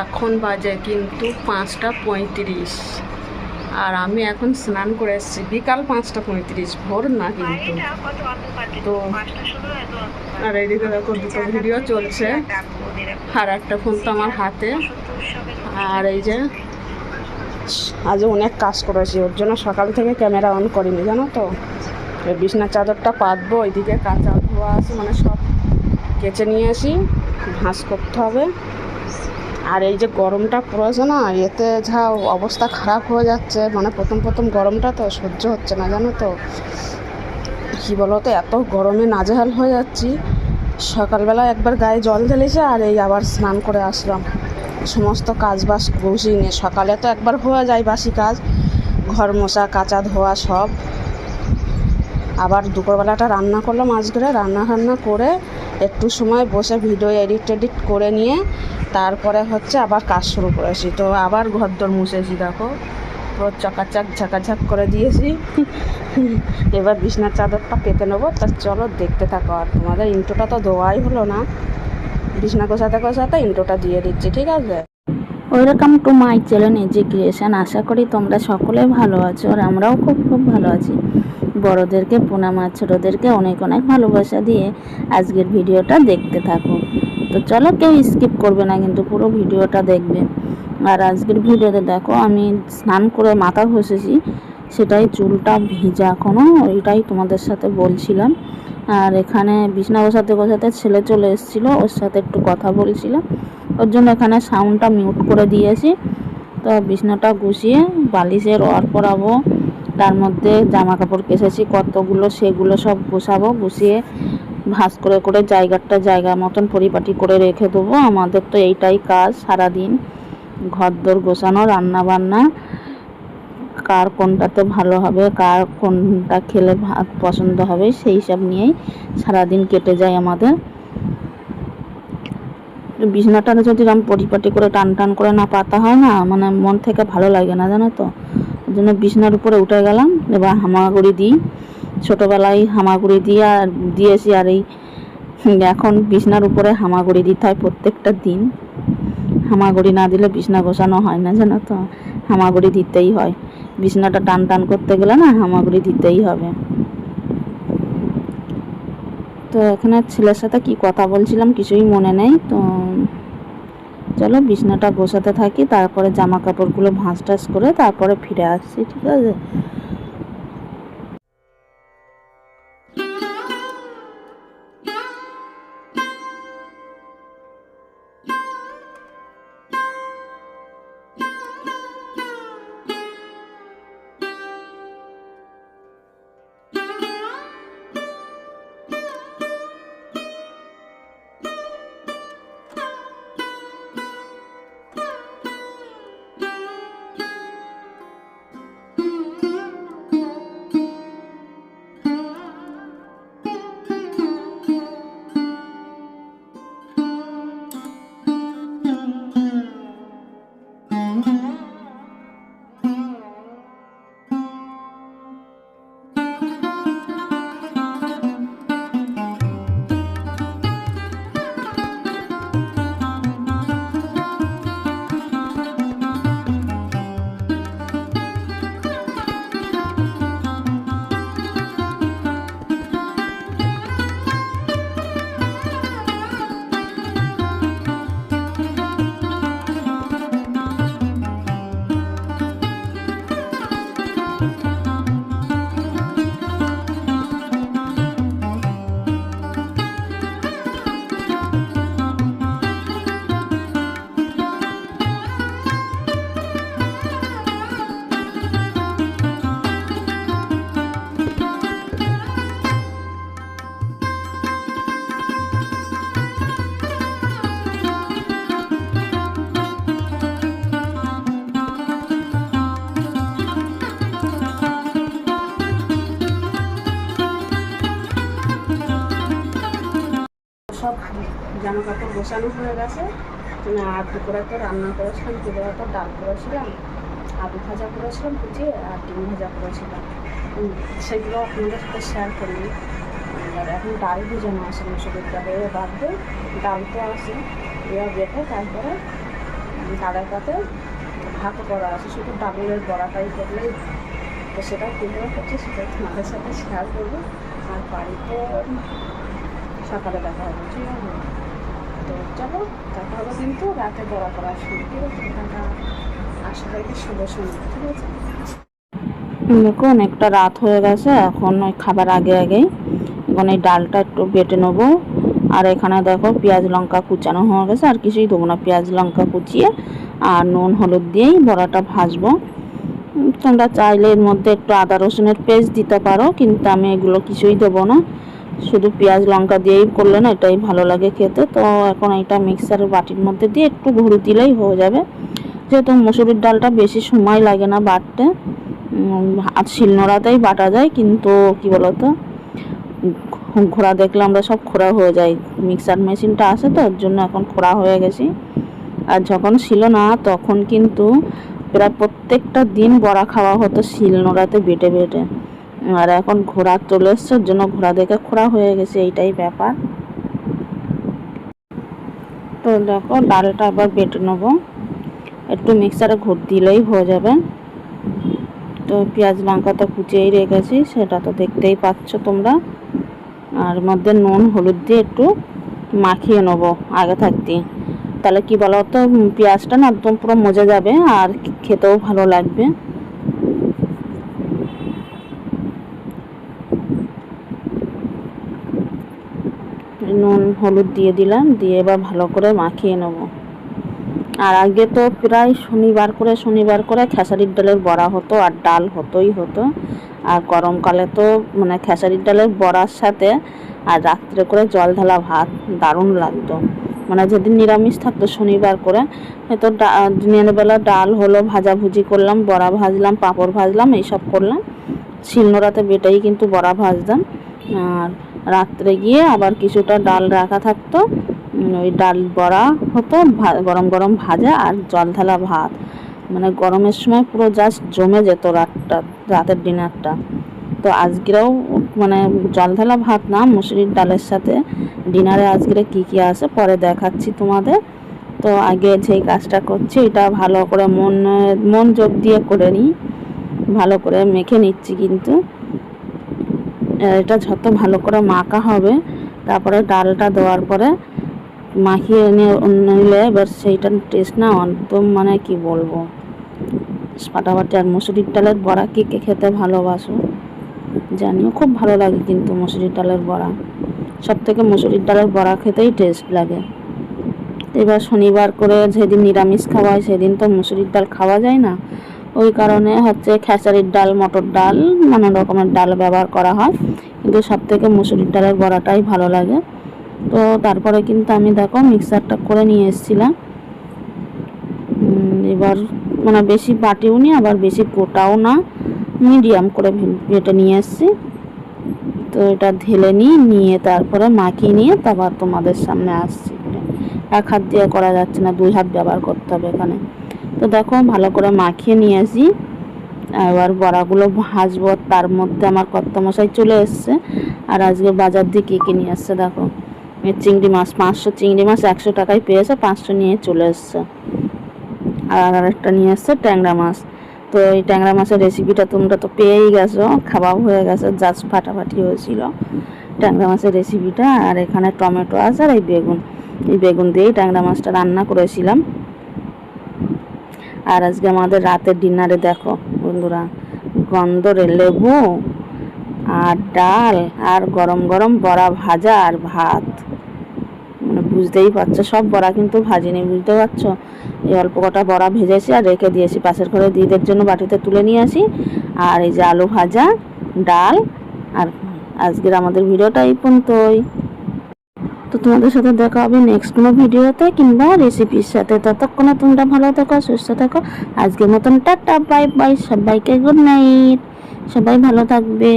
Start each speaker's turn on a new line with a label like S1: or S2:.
S1: এখন বাজে কিন্তু 5:35 আর আমি এখন স্নান করে এসেছি বিকাল 5:35, ভোর না কিন্তু। তো আর এইদিকে দেখো দুটো ভিডিও চলছে আর একটা ফোন তো আমার হাতে। আর এই যে আজ অনেক কাজ করেছি, ওর জন্য সকাল থেকে ক্যামেরা অন করিনি জানো তো। বিছনার চাদরটা পাতবো, ওইদিকে কাঁচা ধোয়া আছে, মানে সব কেচে নিয়ে আসি, ভাঁজ করতে হবে। আর এই যে গরমটা পড়েছে না, এতে যা অবস্থা খারাপ হয়ে যাচ্ছে, মানে প্রথম গরমটা তো সহ্য হচ্ছে না জানো তো। কী বলো তো, এত গরমে নাজেহাল হয়ে যাচ্ছি। সকালবেলা একবার গায়ে জল ঢেলেছে আর এই আবার স্নান করে আসলাম, সমস্ত কাজ বাস বসিয়ে নিয়ে। সকালে তো একবার হয়ে যায় বাসি কাজ, ঘর মোছা কাচা ধোয়া সব। আবার দুপুরবেলাটা রান্না করলাম, আজকে রান্না করে একটু সময় বসে ভিডিও এডিট করে নিয়ে তারপরে হচ্ছে আবার কাজ শুরু করেছি। তো আবার ঘরদোর মুছেছি, দেখো পুরো ঝাঁকাঝাক করে দিয়েছি। এবার বিছনার চাদরটা পেতে নেবো। তা চলো দেখতে থাকো। আর তোমাদের ইন্ট্রোটা তো দেওয়াই হলো না, বিছনা গোছাতে ইন্ট্রোটা দিয়ে দিচ্ছি, ঠিক আছে।
S2: Welcome to my channel AG creation. আশা করি তোমরা সকলে ভালো আছো আর আমরাও খুব ভালো আছি। বড়োদেরকে প্রণাম আর ছোটোদেরকে অনেক ভালোবাসা দিয়ে আজকের ভিডিওটা দেখতে থাকো। তো চলো, কেউ স্কিপ করবে না, কিন্তু পুরো ভিডিওটা দেখবে। আর আজকের ভিডিওতে দেখো আমি স্নান করে মাথা ঘষেছি, সেটাই চুলটা ভিজা এখনও, ওইটাই তোমাদের সাথে বলছিলাম। আর এখানে বিছনা গোছাতে ছেলে চলে এসেছিলো, ওর সাথে একটু কথা বলছিলাম, ওর জন্য এখানে সাউন্ডটা মিউট করে দিয়েছি। তো বিছনাটা গুছিয়ে বালিশের ওয়ার পরাবো, তার মধ্যে জামা কাপড় কেচেছি কতগুলো, সেগুলো সব গোছাবো, গুছিয়ে ভাঁজ করে জায়গা মতন পরিপাটি করে রেখে দেবো। আমাদের তো এইটাই কাজ সারাদিন, ঘরদোর গোছানো, রান্না বান্না, কার কোনটাতে ভালো হবে, কার কোনটা খেলে ভাত পছন্দ হবে, সেই সব নিয়েই সারাদিন কেটে যায় আমাদের। বিছনাটা যদি আমি পরিপাটি করে টান করে না পাতা হয় না, মানে মন থেকে ভালো লাগে না জানো তো। ওই জন্য বিছনার উপরে উঠে গেলাম, এবার হামাগুড়ি দিই। ছোটোবেলায় হামাগুড়ি দিয়েছি, আর এই এখন বিছনার উপরে হামাগুড়ি দিতে হয় প্রত্যেকটা দিন। হামাগুড়ি না দিলে বিছনা গোছানো হয় না জানো তো, হামাগুড়ি দিতেই হয়। বিছনাটা টান করতে গেলে না হামাগুড়ি দিতেই হবে। তো এখানে ছেলের সাথে কি কথা বলছিলাম কিছুই মনে নেই। তো চলো বিছনাটা গোছাতে থাকি, তারপরে জামা কাপড়গুলো ভাঁজ টাজ করে তারপরে ফিরে আসছি, ঠিক আছে।
S1: সব জামা কাপড় গোছানো হয়ে গেছে। আর দুপুরে তো রান্না করেছিলাম, দুপুরে তো ডাল করেছিলাম, আলু ভাজা করেছিলাম কুচিয়ে, আর ডিম ভাজা করেছিলাম। সেগুলো আপনাদের সাথে শেয়ার করি। আর এখন ডাল ভিজানো আছে, মুসুরির ডাল এবার বাঁধবে, ডাল তো আছে, এবার বেটে তারপরে ডালের পাতে ভাত করা আছে, শুধু ডালের বড়াটাই করলেই। তো সেটা কীভাবে করছে সেটা তোমাদের সাথে শেয়ার করবো। আর বাড়িতে সকালে দেখা হবে, ঠিক আছে? তো চলো দেখা হবে কিন্তু রাতে বড়া করার সময়, ঠিক আছে? এখানটা আশা করি শুভ সন্ধ্যা, ঠিক আছে?
S2: দেখো অনেকটা রাত হয়ে গেছে, এখন ওই খাবার আগে আগেই এখন এই ডালটা একটু বেটে নেবো। আর এখানে দেখো পেঁয়াজ লঙ্কা কুচানো হয়ে গেছে, আর কিছুই দেবো না, পেঁয়াজ লঙ্কা কুচিয়ে আর নুন হলুদ দিয়েই বড়াটা ভাজবো। তোমরা চাইলে এর মধ্যে একটু আদা রসুনের পেস্ট দিতে পারো, কিন্তু আমি এগুলো কিছুই দেবো না, শুধু পেঁয়াজ লঙ্কা দিয়েই করলে না এটাই ভালো লাগে খেতে। তো এখন এটা মিক্সারের বাটির মধ্যে দিয়ে একটু ঘুরে দিলেই হয়ে যাবে, যেহেতু মুসুরির ডালটা বেশি সময় লাগে না বাটতে, আর শিলনোড়াতেই বাটা যায়। কিন্তু কি বলতো, খোড়া দেখলে আমরা সব খোড়া হয়ে যায়, মিক্সার মেশিনটা আছে তো ওর জন্য এখন খোড়া হয়ে গেছি। আর যখন ছিল না তখন কিন্তু প্রায় প্রত্যেকটা দিন বড়া খাওয়া হতো শিলনোড়াতে বেটে বেটে। আর এখন ঘোড়া চলে এসছে, ওর জন্য ঘোড়া দেখে খোড়া হয়ে গেছে, এইটাই ব্যাপার। তো দেখো ডালটা আবার বেটে নেবো, একটু মিক্সারে ঘুর দিলেই হয়ে যাবে। তো পেঁয়াজ লঙ্কা তো কুচিয়েই রেখেছি, সেটা তো দেখতেই পাচ্ছ তোমরা। আর মধ্যে নুন হলুদ দিয়ে একটু মাখিয়ে নেবো আগে থাকতে, তাহলে কি বলো তো, পেঁয়াজটা না একদম পুরো মজে যাবে আর খেতেও ভালো লাগবে। নুন হলুদ দিয়ে দিলাম, দিয়ে এবার ভালো করে মাখিয়ে নেব। আর আগে তো প্রায় শনিবার করে খেসারির ডালের বড়া হতো, আর ডাল হতোই হতো। আর গরমকালে তো মানে খেসারির ডালের বড়ার সাথে আর রাত্রে করে জল ঢালা ভাত দারুণ লাগতো। মানে যেদিন নিরামিষ থাকতো শনিবার করে, হয়তো দিনের বেলা ডাল হলো, ভাজাভুজি করলাম, বড়া ভাজলাম, পাঁপড় ভাজলাম, এইসব করলাম, শিলনোড়াতে বেটেই কিন্তু বড়া ভাজতাম। আর রাত্রে গিয়ে আবার কিছুটা ডাল রাখা থাকতো, ওই ডাল বড়া হতো, গরম গরম ভাজা আর জল ঢালা ভাত। মানে গরমের সময় পুরো জাস্ট জমে যেত রাতের ডিনারটা। তো আজকেও মানে জল ঢালা ভাত না, মুসুরির ডালের সাথে ডিনারে আজকে কি কি আছে পরে দেখাচ্ছি তোমাদের। তো আগে যেই কাজটা করছি এটা ভালো করে মনোযোগ দিয়ে করে নিই, ভালো করে মেখে নিচ্ছি। কিন্তু এটা যত ভালো করে মাখা হবে, তারপরে ডালটা দেওয়ার পরে মাখিয়ে নিলে এবার সেইটার টেস্ট না একদম মানে কি বলবো ফাটাফাটি। আর মুসুরির ডালের বড়া কে কে খেতে ভালোবাসো জানিও, খুব ভালো লাগে কিন্তু মুসুরির ডালের বড়া, সব থেকে মুসুরির ডালের বড়া খেতেই টেস্ট লাগে। এবার শনিবার করে যেদিন নিরামিষ খাওয়া হয় সেদিন তো মুসুরির ডাল খাওয়া যায় না, ওই কারণে হচ্ছে খেসারির ডাল, মটর ডাল, নানা রকমের ডাল ব্যবহার করা হয়, কিন্তু সব থেকে মুসুরির ডালের বড়াটাই ভালো লাগে। তো তারপরে কিন্তু আমি দেখো মিক্সারটা করে নিয়ে এসেছিলাম। এবার মানে বেশি বাটিও নি আবার বেশি গোটাও না, মিডিয়াম করে বেটে নিয়ে এসেছি। তো এটা ঢেলে নিয়ে তারপরে মাখিয়ে নিয়ে তারপর তোমাদের সামনে আসছি। এক হাত দিয়ে করা যাচ্ছে না, দুই হাত ব্যবহার করতে হবে এখানে। তো দেখো ভালো করে মাখিয়ে নিয়ে আসি, এবার বড়াগুলো ভাজবো। তার মধ্যে আমার কর্তামশাই চলে এসছে, আর আজকে বাজার দিয়ে কী কী নিয়ে আসছে দেখো। চিংড়ি মাছ 500, চিংড়ি মাছ 100 টাকায় পেয়েছে, 500 নিয়ে চলে এসছে। আর আরেকটা নিয়ে এসছে ট্যাংরা মাছ। তো এই ট্যাংরা মাছের রেসিপিটা তোমরা তো পেয়েই গেছো, খাওয়াও হয়ে গেছে, জাস্ট ফাটাফাটি হয়েছিল ট্যাংরা মাছের রেসিপিটা। আর এখানে টমেটো আছে আর এই বেগুন দিয়েই ট্যাংরা মাছটা রান্না করেছিলাম। আর আজকে আমাদের রাতের ডিনারে দেখো বন্ধুরা, গন্ধরে লেবু আর ডাল আর গরম গরম বড়া ভাজা আর ভাত। মানে বুঝতেই পারছো, সব বড়া কিন্তু ভাজিনি, বুঝতে পারছো। এই অল্প কটা বড়া ভেজেছি আর রেখে দিয়েছি, পাশের ঘরে দিদিদের জন্য বাটিতে তুলে নিয়ে আসি। আর এই যে আলু ভাজা, ডাল। আর আজকের আমাদের ভিডিওটা এই পর্যন্তই। তো তোমাদের সাথে দেখা হবে নেক্সট কোনো ভিডিওতে কিংবা রেসিপির সাথে। ততক্ষণে তোমরা ভালো থাকো, সুস্থ থাকো। আজকের মতন টাটা, বাই বাই, সবাইকে গুড নাইট, সবাই ভালো থাকবে।